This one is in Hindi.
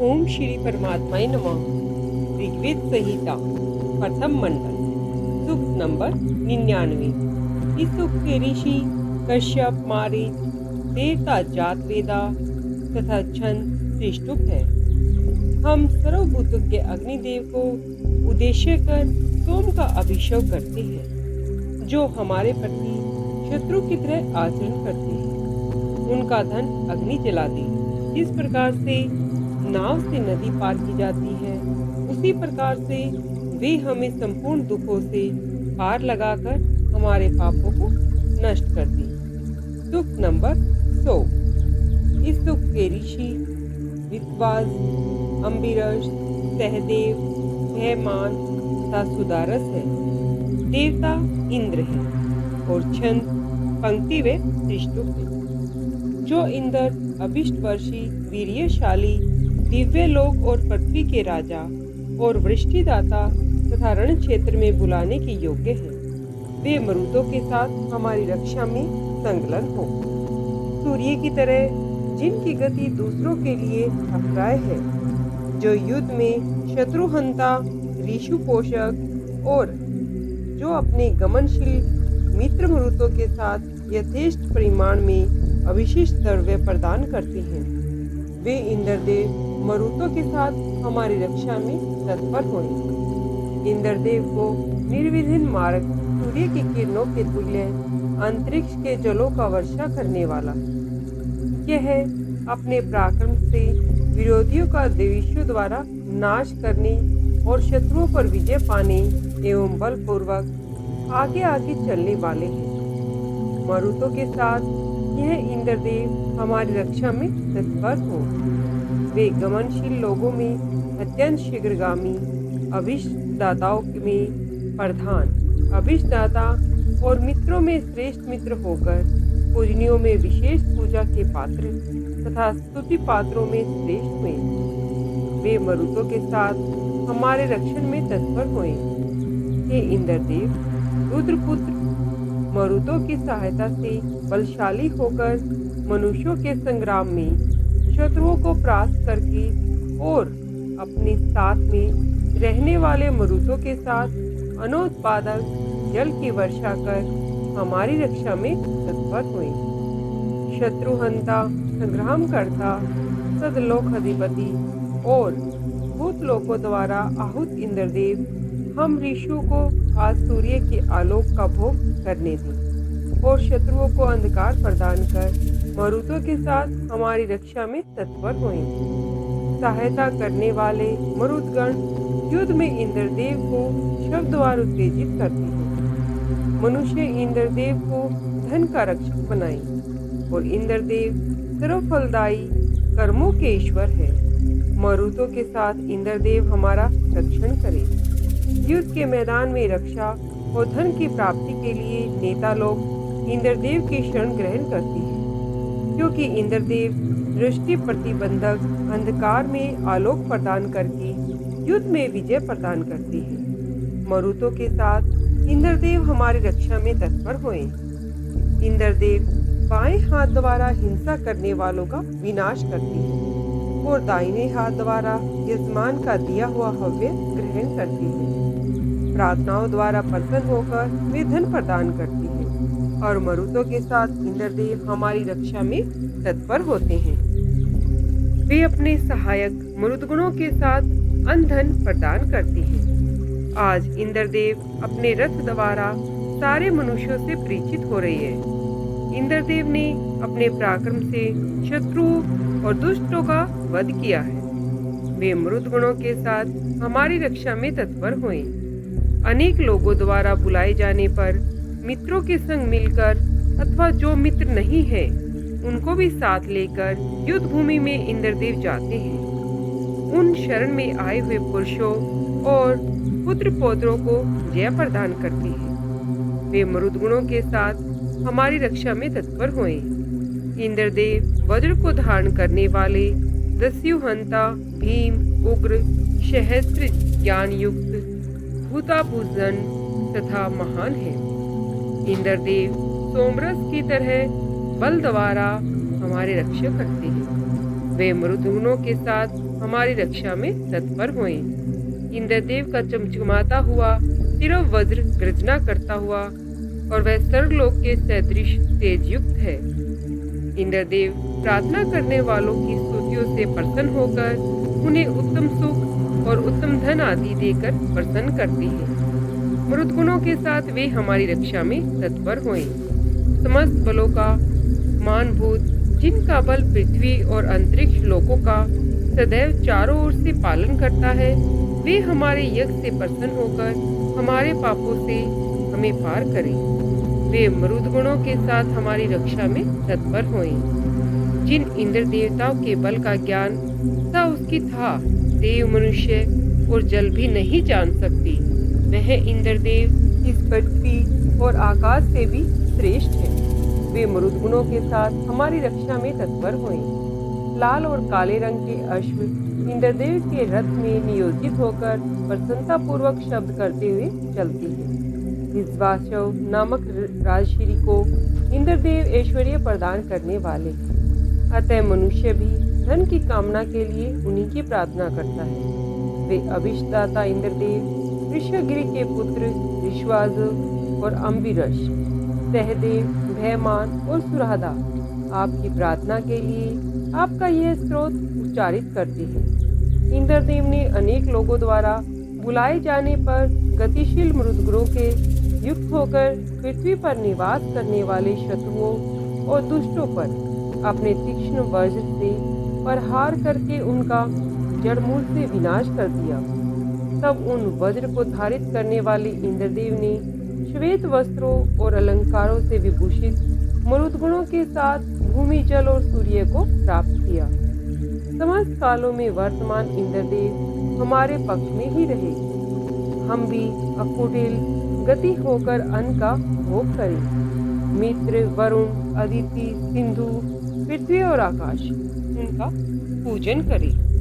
ओम श्री परमात्माय नमः। ऋग्वेद संहिता प्रथम मंडल सूक्त नंबर 99। इस सूक्त के ऋषि कश्यप, मारीच, देवता जातवेदा तथा छंद श्रेष्ठुक है। हम सर्वभूतज्ञ अग्निदेव को उद्देश्य कर सोम का अभिषेक करते हैं, जो हमारे प्रति शत्रु की तरह आचरण करते हैं। उनका धन अग्नि जला दे। जिस प्रकार से नाव से नदी पार की जाती है, उसी प्रकार से वे हमें संपूर्ण दुखों से पार लगाकर हमारे पापों को नष्ट कर दे। सूक्त नंबर 100। इस सूक्त के ऋषि विश्वास, अम्बिरस, सहदेव, भयमान तथा सुदारस है। देवता इंद्र है और छंद पंक्ति व त्रिष्टुप है। जो इंद्र अभिष्टवर्षी, वीर्यशाली, दिव्य लोक और पृथ्वी के राजा और वृष्टिदाता तथा रण क्षेत्र में बुलाने के योग्य है, वे मरुतों के साथ हमारी रक्षा में संलग्न हो। सूर्य की तरह जिनकी गति दूसरों के लिए अप्राय है, जो युद्ध में शत्रुहंता, ऋषु पोषक और जो अपने गमनशील मित्र मरुतों के साथ यथेष्ट परिमाण में अविशिष्ट द्रव्य प्रदान करते हैं, वे इंद्रदेव मरुतों के साथ हमारी रक्षा में तत्पर हों। इंद्रदेव को निर्विघ्न मार्ग, सूर्य की किरणों के तुल्य, अंतरिक्ष के जलों का वर्षा करने वाला, यह अपने पराक्रम से विरोधियों का देवियों द्वारा नाश करने और शत्रुओं पर विजय पाने एवं बलपूर्वक आगे आगे चलने वाले हैं। मरुतों के साथ यह इंद्रदेव हमारी रक्षा में तत्पर हो। वे गमनशील लोगों में अत्यंत शीघ्रगामी, अभिष्टदाताओं में प्रधान, अभिष्टदाता और मित्रों में श्रेष्ठ मित्र होकर पूजनियों में विशेष पूजा के पात्र तथा स्तुति पात्रों में श्रेष्ठ हुए। वे मरुतों के साथ हमारे रक्षण में तत्पर हुए। हे इंद्रदेव, रुद्रपुत्र, मरुतों की सहायता से बलशाली होकर मनुष्यों के संग्राम में शत्रुओं को परास्त करके और अपने साथ में रहने वाले मरुतों के साथ अनोत्पादक जल की वर्षा कर हमारी रक्षा में तत्पर हुए। शत्रुहंता, संग्राम करता, सदलोक अधिपति और भूत लोकों द्वारा आहूत इंद्रदेव, हम ऋषियों को आज सूर्य के आलोक का भोग करने दें और शत्रुओं को अंधकार प्रदान कर मरुतों के साथ हमारी रक्षा में तत्पर हों। सहायता करने वाले मरुदगण युद्ध में इंद्रदेव को शब्द द्वारा उत्तेजित करते हैं। मनुष्य इंद्रदेव को धन का रक्षक बनाए और इंद्रदेव सर्वफलदायी कर्मों के ईश्वर है। मरुतों के साथ इंद्रदेव हमारा रक्षण करे। युद्ध के मैदान में रक्षा और धन की प्राप्ति के लिए नेता लोग इंद्रदेव की शरण ग्रहण करते हैं, क्योंकि इंद्रदेव दृष्टि प्रतिबंधक अंधकार में आलोक प्रदान करके युद्ध में विजय प्रदान करते हैं। मरुतों के साथ इंद्रदेव हमारी रक्षा में तत्पर हुए। इंद्रदेव बाएं हाथ द्वारा हिंसा करने वालों का विनाश करते हैं और दाहिने हाथ द्वारा यजमान का दिया हुआ हव्य ग्रहण करते हैं। प्रार्थनाओं द्वारा प्रसन्न होकर वे धन प्रदान करती हैं और मरुतों के साथ इंद्रदेव हमारी रक्षा में तत्पर होते हैं। वे अपने सहायक मरुदगणों के साथ धन प्रदान करते हैं। आज इंद्रदेव अपने रथ द्वारा सारे मनुष्यों से परिचित हो रही है। इंद्रदेव ने अपने पराक्रम से शत्रुओं और दुष्टों का वध किया है। वे मरुदगणों के साथ हमारी रक्षा में तत्पर हुए। अनेक लोगों द्वारा बुलाए जाने पर मित्रों के संग मिलकर अथवा जो मित्र नहीं है उनको भी साथ लेकर युद्ध भूमि में इंद्रदेव जाते हैं। उन शरण में आए हुए पुरुषों और पुत्र पौत्रों को जय प्रदान करते हैं। वे मरुदगुणों के साथ हमारी रक्षा में तत्पर हुए। इंद्रदेव वज्र को धारण करने वाले दस्युहंता, भीम, उग्र, सहस्त्र ज्ञान युक्त, भूताभूषण तथा महान है। इंद्रदेव सोमरस की तरह बल द्वारा हमारे रक्षा करते हैं। वे मरुदगुणों के साथ हमारी रक्षा में तत्पर होए। इंद्रदेव का चमचमाता हुआ तिरव वज्र गर्जना करता हुआ और वह सर्वलोक के सदृश तेज युक्त है। इंद्रदेव प्रार्थना करने वालों की स्तुतियों से प्रसन्न होकर उन्हें उत्तम सुख और उत्तम धन आदि देकर प्रसन्न करते हैं। मरुदगुणों के साथ वे हमारी रक्षा में तत्पर होए। समस्त बलों का मानभूत, जिनका बल पृथ्वी और अंतरिक्ष लोकों का सदैव चारों ओर से पालन करता है, वे हमारे यज्ञ से प्रसन्न होकर हमारे पापों से हमें पार करें। वे मरुदगुणों के साथ हमारी रक्षा में तत्पर होए। जिन इंद्र देवताओं के बल का ज्ञान सा उसकी था देव, मनुष्य और जल भी नहीं जान सकती, वह इंद्रदेव इस पृथ्वी और आकाश से भी श्रेष्ठ है। वे मरुदगुणों के साथ हमारी रक्षा में तत्पर हुए। लाल और काले रंग के अश्व इंद्रदेव के रथ में नियोजित होकर प्रसन्नता पूर्वक शब्द करते हुए चलती है। विश्वासव नामक राजश्री को इंद्रदेव ऐश्वर्य प्रदान करने वाले, अतः मनुष्य भी धन की कामना के लिए उन्हीं की प्रार्थना करता है। वे अभिष्टदाता इंद्रदेव ऋषगिरि के पुत्र विश्वास और अम्बिरश, सहदेव, भयमान और सुराधा आपकी प्रार्थना के लिए आपका यह स्त्रोत उच्चारित करते हैं। इंद्रदेव ने अनेक लोगों द्वारा बुलाए जाने पर गतिशील मरुदगुणों के युक्त होकर पृथ्वी पर निवास करने वाले शत्रुओं और दुष्टों पर अपने तीक्ष्ण वज्र से प्रहार करके उनका जड़मूल से विनाश कर दिया। तब उन वज्र को धारित करने वाले इंद्रदेव ने श्वेत वस्त्रों और अलंकारों से विभूषित मरुदगुणों के साथ भूमि, जल और सूर्य को प्राप्त किया। समस्त कालों में वर्तमान इंद्रदेव हमारे पक्ष में ही रहे। हम भी अकुटिल गति होकर अन्न का भोग करें। मित्र, वरुण, अदिति, सिंधु, पृथ्वी और आकाश उनका पूजन करें।